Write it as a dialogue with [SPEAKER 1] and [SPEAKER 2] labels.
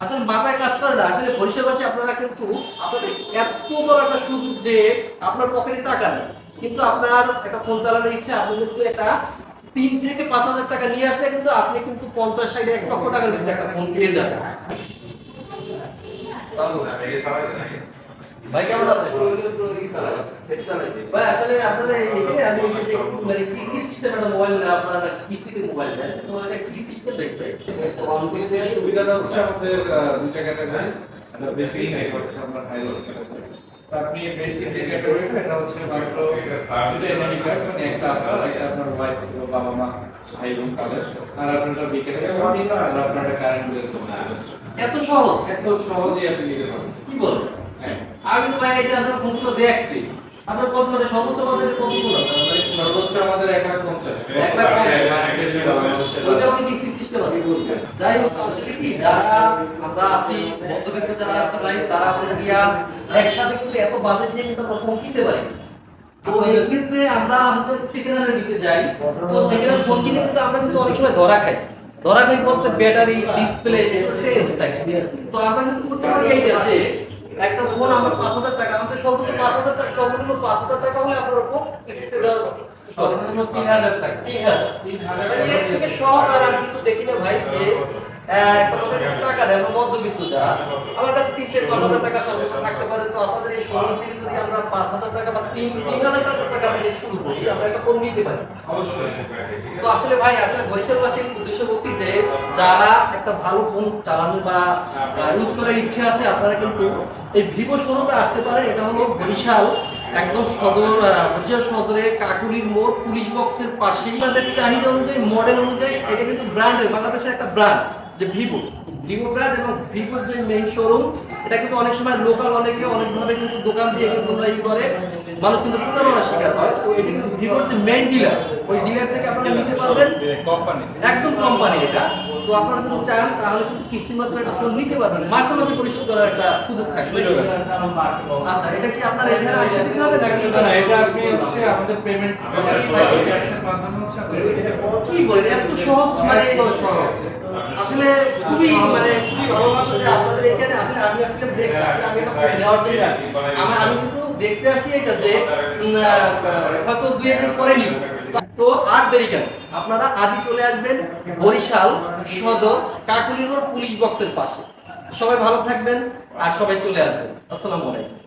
[SPEAKER 1] আসলে মাথায় কাজ করে না। আসলে বরিশালবাসী আপনারা কিন্তু আপনাদের এত বড় একটা সুযোগ যে আপনার পকেটে টাকা নেই, কিন্তু আপনার একটা ফোন চালানোর ইচ্ছা, আপনি কিন্তু একটা 3 থেকে 5 হাজার টাকা নিয়ে আসলে কিন্তু আপনি কিন্তু 50, 60, 1 লক্ষ টাকার ভিতরে একটা ফোন পেয়ে যাবেন। ভাই কেমন আছেন? ভাই আসলে আপনাদের এখানে আমি এই যে মানে কিস্তি সিস্টেম একটা মোবাইল, আপনারা কিস্তিতে মোবাইল দেন, তো এটা কি সিস্টেম দেখবে?
[SPEAKER 2] কিস্তির সুবিধাটা হচ্ছে আমাদের দুইটা ক্যাটাগরি। একটা বেসিক এটা হচ্ছে আপনার হাই লস ক্যাটাগরি। তো আপনি বেসিক যে ক্যাটাগরিটা এটা হচ্ছে মাত্র দুটো এনআইডি কার্ড, মানে একটা আপনার একটা আপনার ওয়াইফ অথবা বাবা মা ভাই বোন কালের, আর আপনার বিকাশ অ্যাকাউন্ট আর আপনার কারেন্ট বিল।
[SPEAKER 1] এত সহজ?
[SPEAKER 2] এত সহজেই আপনি নিতে পারবেন।
[SPEAKER 1] কি বলেন? আমি তো ভাই এই যে আপনার ফোনগুলো দেখতে আপনার কত মানে সর্বোচ্চ বাজেটে কত গুলো মানে
[SPEAKER 2] সর্বোচ্চ আমাদের 1,50,000
[SPEAKER 1] ওইটাও কি কিস্তি সিস্টেম আছে? যাই হোক, আসলে কি যারা আমরা আছি মধ্যবিত্ত যারা আছে ভাই, তারা হচ্ছে গিয়া একসাথে কিন্তু এত বাজেট নিয়ে কিন্তু আমরা ফোন কিনতে পারি। তো এই ক্ষেত্রে আমরা হচ্ছে সেকেন্ড হ্যান্ড নিতে যাই, তো সেকেন্ড হ্যান্ড ফোন কিনে কিন্তু আমরা কিন্তু অনেক সময় ধরা খাই। ধরা খাই বলতে ব্যাটারি, ডিসপ্লে, চেঞ্জ থাকে। তো আমরা কিন্তু করতে পারি এইটা যে একটা ফোন আমরা 5,000 টাকা, আমাদের সর্বোচ্চ 5,000 টাকা, সর্বনিম্ন 5,000 টাকা হলে আপনার ফোন কিনতে দেওয়া
[SPEAKER 2] সর্বনিম্ন 3,000 টাকা।
[SPEAKER 1] 3,000 মানে এর থেকে সহজ আর আমি কিছু দেখি না ভাই, যে একটা কথা টাকা দেয় আমরা মধ্যবিত্ত যারা, আমার কাছে 3-4-5,000 টাকা সর্বোচ্চ থাকতে পারে। তো আপনাদের এই শোরুম থেকে যদি আমরা 5,000 টাকা বা 3,000 টাকা দিয়ে শুরু করি, আমরা একটা ফোন নিতে পারি
[SPEAKER 2] অবশ্যই।
[SPEAKER 1] তো আসলে ভাই, আসলে বরিশালবাসীর উদ্দেশ্য বলছি যে যারা একটা ভালো ফোন চালানো বা ইউজ করার ইচ্ছা আছে, আপনারা কিন্তু এই ভিভো শোরুমে আসতে পারেন। এটা হলো বরিশাল একদম বরিশাল সদরে কাকুলির মোড় পুলিশ বক্সের পাশেই। তাদের চাহিদা অনুযায়ী, মডেল অনুযায়ী এটা কিন্তু ব্র্যান্ডের, বাংলাদেশের একটা ব্র্যান্ড যে ভিভো ব্র্যান্ড, এবং ভিভোর যে মেইন শোরুম, এটা কিন্তু অনেক সময় লোকাল অনেকে অনেকভাবে কিন্তু দোকান দিয়ে কিন্তু করে মানুষ কিন্তু প্রতারণার শিকার হয়। তো এটা কিন্তু ভিভোর যে মেইন ডিলার, ওই ডিলার থেকে আপনারা নিতে পারবেন,
[SPEAKER 2] কোম্পানি
[SPEAKER 1] একদম কোম্পানি এটা। তো আপনারা যদি চান তাহলে কিন্তু কিস্তির মাধ্যমে একটা ফোন নিতে পারবেন, মাসে মাসে পরিশোধ করার একটা সুযোগ থাকবে। আচ্ছা, এটা কি আপনার এখানে এসে দিতে হবে নাকি?
[SPEAKER 2] না, এটা আপনি হচ্ছে আমাদের পেমেন্ট মাধ্যমে হচ্ছে
[SPEAKER 1] কি বলেন, এত সহজ? মানে
[SPEAKER 2] এত সহজ।
[SPEAKER 1] আসলে খুবই খুবই ভালো লাগছে যে আপনাদের এখানে আসলে আমি আসলে দেখতে আসলে আমি এটা ফোন নেওয়ার জন্য আসি। আমি কিন্তু দেখতে আসি এটা যে হয়তো 2 দিন পরে নিব। তো আর দেরি কেন, আপনারা আজই চলে আসবেন বরিশাল সদর কাকুলি রোড পুলিশ বক্সের পাশে। সবাই ভালো থাকবেন আর সবাই চলে আসবেন। আসসালামু আলাইকুম।